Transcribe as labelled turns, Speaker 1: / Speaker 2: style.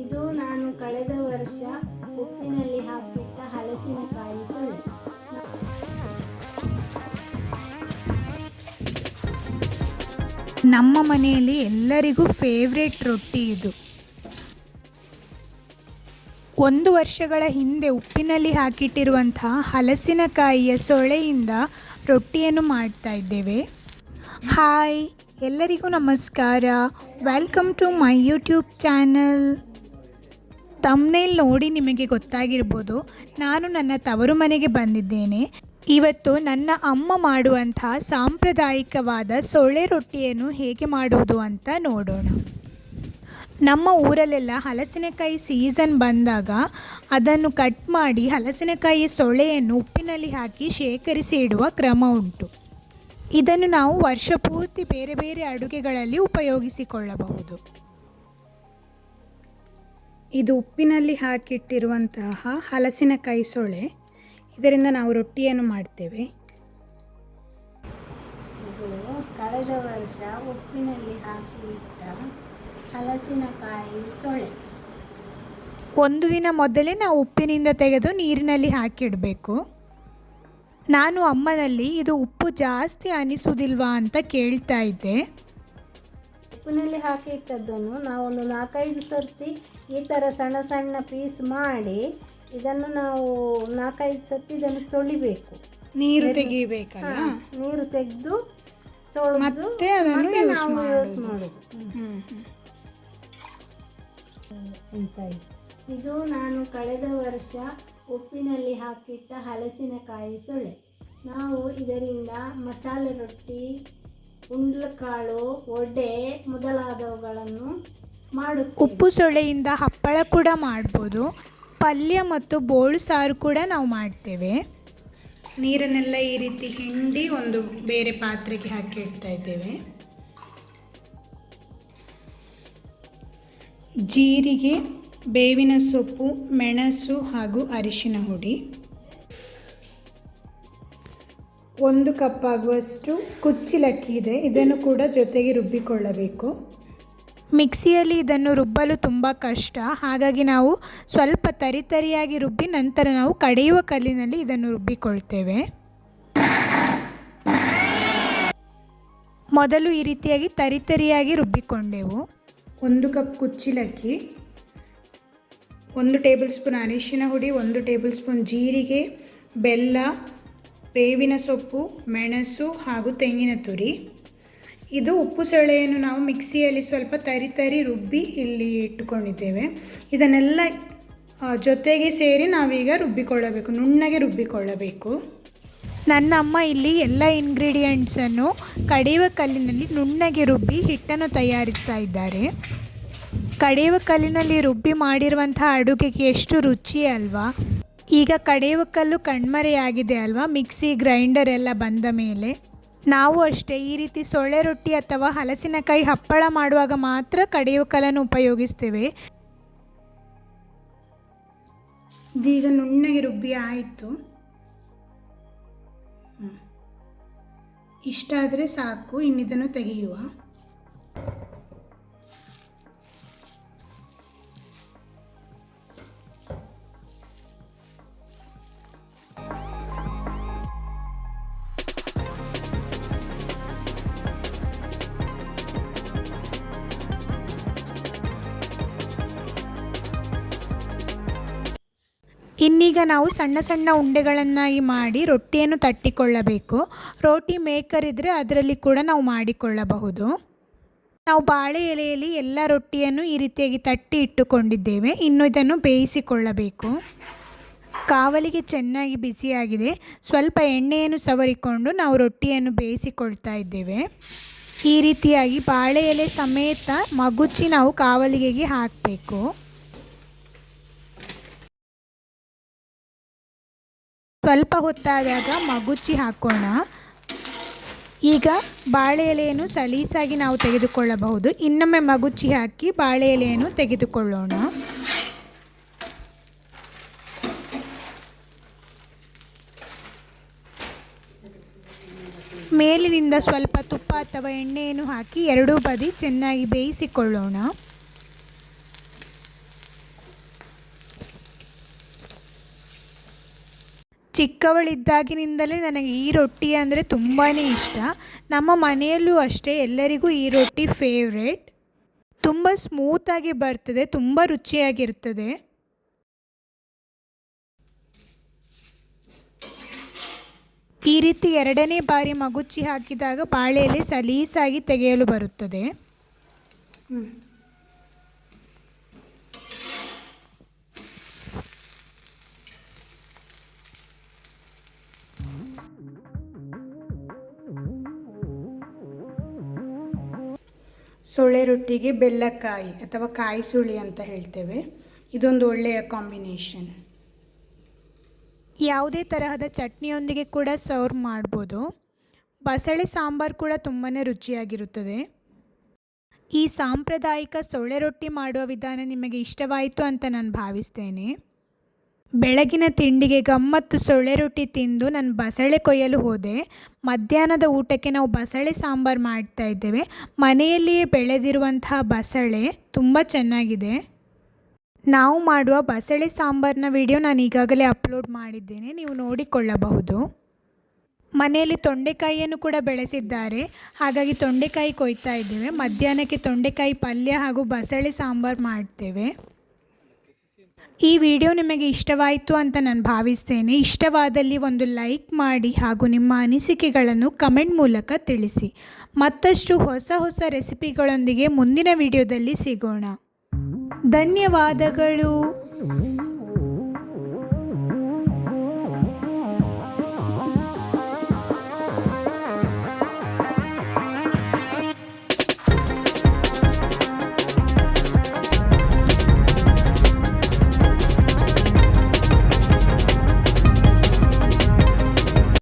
Speaker 1: ಇದು ನಾನು ಕಳೆದ ವರ್ಷ ಉಪ್ಪಿನಲ್ಲಿ ಹಾಕಿಟ್ಟ ಹಲಸಿನಕಾಯಿ ಸೊಳ್ಳೆ.
Speaker 2: ನಮ್ಮ ಮನೆಯಲ್ಲಿ ಎಲ್ಲರಿಗೂ ಫೇವ್ರೇಟ್ ರೊಟ್ಟಿ ಇದು. 1 ವರ್ಷಗಳ ಹಿಂದೆ ಉಪ್ಪಿನಲ್ಲಿ ಹಾಕಿಟ್ಟಿರುವಂತಹ ಹಲಸಿನಕಾಯಿಯ ಸೊಳೆಯಿಂದ ರೊಟ್ಟಿಯನ್ನು ಮಾಡ್ತಾ ಇದ್ದೇವೆ. ಹಾಯ್, ಎಲ್ಲರಿಗೂ ನಮಸ್ಕಾರ. Welcome to my YouTube channel. Thumbnail ನೋಡಿ ನಿಮಗೆ ಗೊತ್ತಾಗಿರ್ಬೋದು, ನಾನು ನನ್ನ ತವರು ಮನೆಗೆ ಬಂದಿದ್ದೇನೆ. ಇವತ್ತು ನನ್ನ ಅಮ್ಮ ಮಾಡುವಂತಹ ಸಾಂಪ್ರದಾಯಿಕವಾದ ಸೊಳ್ಳೆ ರೊಟ್ಟಿಯನ್ನು ಹೇಗೆ ಮಾಡುವುದು ಅಂತ ನೋಡೋಣ. ನಮ್ಮ ಊರಲ್ಲೆಲ್ಲ ಹಲಸಿನಕಾಯಿ ಸೀಸನ್ ಬಂದಾಗ ಅದನ್ನು ಕಟ್ ಮಾಡಿ ಹಲಸಿನಕಾಯಿ ಸೊಳೆಯನ್ನು ಉಪ್ಪಿನಲ್ಲಿ ಹಾಕಿ ಶೇಖರಿಸಿ ಇಡುವ ಕ್ರಮ ಉಂಟು. ಇದನ್ನು ನಾವು ವರ್ಷ ಪೂರ್ತಿ ಬೇರೆ ಬೇರೆ ಅಡುಗೆಗಳಲ್ಲಿ ಉಪಯೋಗಿಸಿಕೊಳ್ಳಬಹುದು. ಇದು ಉಪ್ಪಿನಲ್ಲಿ ಹಾಕಿಟ್ಟಿರುವಂತಹ ಹಲಸಿನಕಾಯಿ ಸೊಳೆ. ಇದರಿಂದ ನಾವು ರೊಟ್ಟಿಯನ್ನು ಮಾಡ್ತೇವೆ.
Speaker 1: ಇದು ಕಳೆದ ವರ್ಷ ಉಪ್ಪಿನಲ್ಲಿ ಹಾಕಿ ಇಟ್ಟ ಹಲಸಿನಕಾಯಿ ಸೊಳೆ.
Speaker 2: 1 ದಿನ ಮೊದಲೇ ನಾವು ಉಪ್ಪಿನಿಂದ ತೆಗೆದು ನೀರಿನಲ್ಲಿ ಹಾಕಿಡಬೇಕು. ನಾನು ಅಮ್ಮನಲ್ಲಿ ಇದು ಉಪ್ಪು ಜಾಸ್ತಿ ಅನಿಸುವುದಿಲ್ವಾ ಅಂತ ಕೇಳ್ತಾ ಇದ್ದೆ.
Speaker 1: ಉಪ್ಪಿನಲ್ಲಿ ಹಾಕಿ ಇಟ್ಟದ್ದನ್ನು ನಾವೊಂದು 4-5 ಸರ್ತಿ ಈ ಥರ ಸಣ್ಣ ಸಣ್ಣ ಪೀಸ್ ಮಾಡಿ ಇದನ್ನು ನಾವು 4-5 ಸರ್ತಿ ಇದನ್ನು ತೊಳಿಬೇಕು.
Speaker 2: ನೀರು ತೆಗಿಬೇಕಲ್ಲ,
Speaker 1: ನೀರು ತೆಗೆದು ತೊಳೆದು
Speaker 2: ಮತ್ತೆ
Speaker 1: ನಾವು ಯೂಸ್ ಮಾಡೋದು. ಇದು ನಾನು ಕಳೆದ ವರ್ಷ ಉಪ್ಪಿನಲ್ಲಿ ಹಾಕಿಟ್ಟ ಹಲಸಿನಕಾಯಿ ಸೊಳ್ಳೆ. ನಾವು ಇದರಿಂದ ಮಸಾಲೆ ರೊಟ್ಟಿ, ಉಂಡ್ಲಕಾಳು, ವಡೆ ಮೊದಲಾದವುಗಳನ್ನು ಮಾಡುತ್ತೇವೆ.
Speaker 2: ಉಪ್ಪು ಸೊಳ್ಳೆಯಿಂದ ಹಪ್ಪಳ ಕೂಡ ಮಾಡ್ಬೋದು. ಪಲ್ಯ ಮತ್ತು ಬೋಳು ಸಾರು ಕೂಡ ನಾವು ಮಾಡ್ತೇವೆ. ನೀರನ್ನೆಲ್ಲ ಈ ರೀತಿ ಹಿಂಡಿ ಒಂದು ಬೇರೆ ಪಾತ್ರೆಗೆ ಹಾಕಿ ಇಡ್ತಾ ಇದ್ದೇವೆ. ಜೀರಿಗೆ, ಬೇವಿನ ಸೊಪ್ಪು, ಮೆಣಸು ಹಾಗೂ ಅರಿಶಿನ ಹುಡಿ. 1 ಕಪ್ ಆಗುವಷ್ಟು ಕುಚ್ಚಿಲಕ್ಕಿ ಇದೆ. ಇದನ್ನು ಕೂಡ ಜೊತೆಗೆ ರುಬ್ಬಿಕೊಳ್ಳಬೇಕು. ಮಿಕ್ಸಿಯಲ್ಲಿ ಇದನ್ನು ರುಬ್ಬಲು ತುಂಬ ಕಷ್ಟ, ಹಾಗಾಗಿ ನಾವು ಸ್ವಲ್ಪ ತರಿತರಿಯಾಗಿ ರುಬ್ಬಿ ನಂತರ ನಾವು ಕಡೆಯುವ ಕಲ್ಲಿನಲ್ಲಿ ಇದನ್ನು ರುಬ್ಬಿಕೊಳ್ತೇವೆ. ಮೊದಲು ಈ ರೀತಿಯಾಗಿ ತರಿತರಿಯಾಗಿ ರುಬ್ಬಿಕೊಂಡೆವು. 1 ಕಪ್ ಕುಚ್ಚಿಲಕ್ಕಿ, 1 ಟೇಬಲ್ ಸ್ಪೂನ್ ಅರಿಶಿನ ಹುಡಿ, 1 ಟೇಬಲ್ ಸ್ಪೂನ್ ಜೀರಿಗೆ, ಬೆಲ್ಲ, ಬೇವಿನ ಸೊಪ್ಪು, ಮೆಣಸು ಹಾಗೂ ತೆಂಗಿನ ತುರಿ. ಇದು ಉಪ್ಪು ಸೊಳ್ಳೆಯನ್ನು ನಾವು ಮಿಕ್ಸಿಯಲ್ಲಿ ಸ್ವಲ್ಪ ತರಿ ರುಬ್ಬಿ ಇಲ್ಲಿ ಇಟ್ಟುಕೊಂಡಿದ್ದೇವೆ. ಇದನ್ನೆಲ್ಲ ಜೊತೆಗೆ ಸೇರಿ ನಾವೀಗ ರುಬ್ಬಿಕೊಳ್ಳಬೇಕು, ನುಣ್ಣಗೆ ರುಬ್ಬಿಕೊಳ್ಳಬೇಕು. ನನ್ನ ಅಮ್ಮ ಇಲ್ಲಿ ಎಲ್ಲ ಇಂಗ್ರೀಡಿಯೆಂಟ್ಸನ್ನು ಕಡೆಯುವ ಕಲ್ಲಿನಲ್ಲಿ ನುಣ್ಣಗೆ ರುಬ್ಬಿ ಹಿಟ್ಟನ್ನು ತಯಾರಿಸ್ತಾ ಇದ್ದಾರೆ. ಕಡೆಯುವ ಕಲ್ಲಿನಲ್ಲಿ ರುಬ್ಬಿ ಮಾಡಿರುವಂತಹ ಅಡುಗೆಗೆ ಎಷ್ಟು ರುಚಿ ಅಲ್ವಾ. ಈಗ ಕಡೆಯುವ ಕಲ್ಲು ಕಣ್ಮರೆಯಾಗಿದೆ ಅಲ್ವಾ, ಮಿಕ್ಸಿ ಗ್ರೈಂಡರ್ ಎಲ್ಲ ಬಂದ ಮೇಲೆ. ನಾವು ಅಷ್ಟೇ ಈ ರೀತಿ ಸೊಳ್ಳೆ ರೊಟ್ಟಿ ಅಥವಾ ಹಲಸಿನಕಾಯಿ ಹಪ್ಪಳ ಮಾಡುವಾಗ ಮಾತ್ರ ಕಡೆಯುವ ಕಲ್ಲನ್ನು ಉಪಯೋಗಿಸ್ತೇವೆ. ಇದೀಗ ನುಣ್ಣಗೆ ರುಬ್ಬಿ ಆಯಿತು. ಇಷ್ಟಾದರೆ ಸಾಕು. ಇನ್ನಿದನ್ನು ತೆಗೆಯುವ. ಇನ್ನೀಗ ನಾವು ಸಣ್ಣ ಸಣ್ಣ ಉಂಡೆಗಳನ್ನಾಗಿ ಮಾಡಿ ರೊಟ್ಟಿಯನ್ನು ತಟ್ಟಿಕೊಳ್ಳಬೇಕು. ರೋಟಿ ಮೇಕರ್ ಇದ್ದರೆ ಅದರಲ್ಲಿ ಕೂಡ ನಾವು ಮಾಡಿಕೊಳ್ಳಬಹುದು. ನಾವು ಬಾಳೆ ಎಲೆಯಲ್ಲಿ ಎಲ್ಲ ರೊಟ್ಟಿಯನ್ನು ಈ ರೀತಿಯಾಗಿ ತಟ್ಟಿ ಇಟ್ಟುಕೊಂಡಿದ್ದೇವೆ. ಇನ್ನು ಇದನ್ನು ಬೇಯಿಸಿಕೊಳ್ಳಬೇಕು. ಕಾವಲಿಗೆ ಚೆನ್ನಾಗಿ ಬಿಸಿಯಾಗಿದೆ. ಸ್ವಲ್ಪ ಎಣ್ಣೆಯನ್ನು ಸವರಿಕೊಂಡು ನಾವು ರೊಟ್ಟಿಯನ್ನು ಬೇಯಿಸಿಕೊಳ್ತಾ ಇದ್ದೇವೆ. ಈ ರೀತಿಯಾಗಿ ಬಾಳೆ ಎಲೆ ಸಮೇತ ಮಗುಚಿ ನಾವು ಕಾವಲಿಗೆಗೆ ಹಾಕಬೇಕು. ಸ್ವಲ್ಪ ಹೊತ್ತಾದಾಗ ಮಗುಚಿ ಹಾಕೋಣ. ಈಗ ಬಾಳೆ ಎಲೆಯನ್ನು ಸಲೀಸಾಗಿ ನಾವು ತೆಗೆದುಕೊಳ್ಳಬಹುದು. ಇನ್ನೊಮ್ಮೆ ಮಗುಚಿ ಹಾಕಿ ಬಾಳೆ ಎಲೆಯನ್ನು ತೆಗೆದುಕೊಳ್ಳೋಣ. ಮೇಲಿನಿಂದ ಸ್ವಲ್ಪ ತುಪ್ಪ ಅಥವಾ ಎಣ್ಣೆಯನ್ನು ಹಾಕಿ ಎರಡೂ ಬದಿ ಚೆನ್ನಾಗಿ ಬೇಯಿಸಿಕೊಳ್ಳೋಣ. ಚಿಕ್ಕವಳಿದ್ದಾಗಿನಿಂದಲೇ ನನಗೆ ಈ ರೊಟ್ಟಿ ಅಂದರೆ ತುಂಬಾ ಇಷ್ಟ. ನಮ್ಮ ಮನೆಯಲ್ಲೂ ಅಷ್ಟೇ, ಎಲ್ಲರಿಗೂ ಈ ರೊಟ್ಟಿ ಫೇವ್ರೇಟ್. ತುಂಬ ಸ್ಮೂತಾಗಿ ಬರ್ತದೆ, ತುಂಬ ರುಚಿಯಾಗಿರ್ತದೆ. ಈ ರೀತಿ ಎರಡನೇ ಬಾರಿ ಮಗುಚಿ ಹಾಕಿದಾಗ ಬಾಳೆ ಎಲೆ ಸಲೀಸಾಗಿ ತೆಗೆಯಲು ಬರುತ್ತದೆ. ಸೊಳ್ಳೆ ರೊಟ್ಟಿಗೆ ಬೆಲ್ಲಕಾಯಿ ಅಥವಾ ಕಾಯಿ ಸುಳಿ ಅಂತ ಹೇಳ್ತೇವೆ. ಇದೊಂದು ಒಳ್ಳೆಯ ಕಾಂಬಿನೇಷನ್. ಯಾವುದೇ ತರಹದ ಚಟ್ನಿಯೊಂದಿಗೆ ಕೂಡ ಸರ್ವ್ ಮಾಡ್ಬೋದು. ಬಸಳೆ ಸಾಂಬಾರು ಕೂಡ ತುಂಬಾ ರುಚಿಯಾಗಿರುತ್ತದೆ. ಈ ಸಾಂಪ್ರದಾಯಿಕ ಸೊಳ್ಳೆ ರೊಟ್ಟಿ ಮಾಡುವ ವಿಧಾನ ನಿಮಗೆ ಇಷ್ಟವಾಯಿತು ಅಂತ ನಾನು ಭಾವಿಸ್ತೇನೆ. ಬೆಳಗಿನ ತಿಂಡಿಗೆ ಗಮ್ಮತ್ತು ಸೊಳ್ಳೆ ರೊಟ್ಟಿ ತಿಂದು ನಾನು ಬಸಳೆ ಕೊಯ್ಯಲು ಹೋದೆ. ಮಧ್ಯಾಹ್ನದ ಊಟಕ್ಕೆ ನಾವು ಬಸಳೆ ಸಾಂಬಾರು ಮಾಡ್ತಾ ಇದ್ದೇವೆ. ಮನೆಯಲ್ಲಿಯೇ ಬೆಳೆದಿರುವಂತಹ ಬಸಳೆ ತುಂಬ ಚೆನ್ನಾಗಿದೆ. ನಾವು ಮಾಡುವ ಬಸಳೆ ಸಾಂಬಾರಿನ ವಿಡಿಯೋ ನಾನು ಈಗಾಗಲೇ ಅಪ್ಲೋಡ್ ಮಾಡಿದ್ದೇನೆ, ನೀವು ನೋಡಿಕೊಳ್ಳಬಹುದು. ಮನೆಯಲ್ಲಿ ತೊಂಡೆಕಾಯಿಯನ್ನು ಕೂಡ ಬೆಳೆಸಿದ್ದಾರೆ, ಹಾಗಾಗಿ ತೊಂಡೆಕಾಯಿ ಕೊಯ್ತಾ ಇದ್ದೇವೆ. ಮಧ್ಯಾಹ್ನಕ್ಕೆ ತೊಂಡೆಕಾಯಿ ಪಲ್ಯ ಹಾಗೂ ಬಸಳೆ ಸಾಂಬಾರು ಮಾಡ್ತೇವೆ. ಈ ವಿಡಿಯೋ ನಿಮಗೆ ಇಷ್ಟವಾಯಿತು ಅಂತ ನಾನು ಭಾವಿಸ್ತೇನೆ. ಇಷ್ಟವಾದಲ್ಲಿ ಒಂದು ಲೈಕ್ ಮಾಡಿ ಹಾಗೂ ನಿಮ್ಮ ಅನಿಸಿಕೆಗಳನ್ನು ಕಮೆಂಟ್ ಮೂಲಕ ತಿಳಿಸಿ. ಮತ್ತಷ್ಟು ಹೊಸ ಹೊಸ ರೆಸಿಪಿಗಳೊಂದಿಗೆ ಮುಂದಿನ ವಿಡಿಯೋದಲ್ಲಿ ಸಿಗೋಣ. ಧನ್ಯವಾದಗಳು.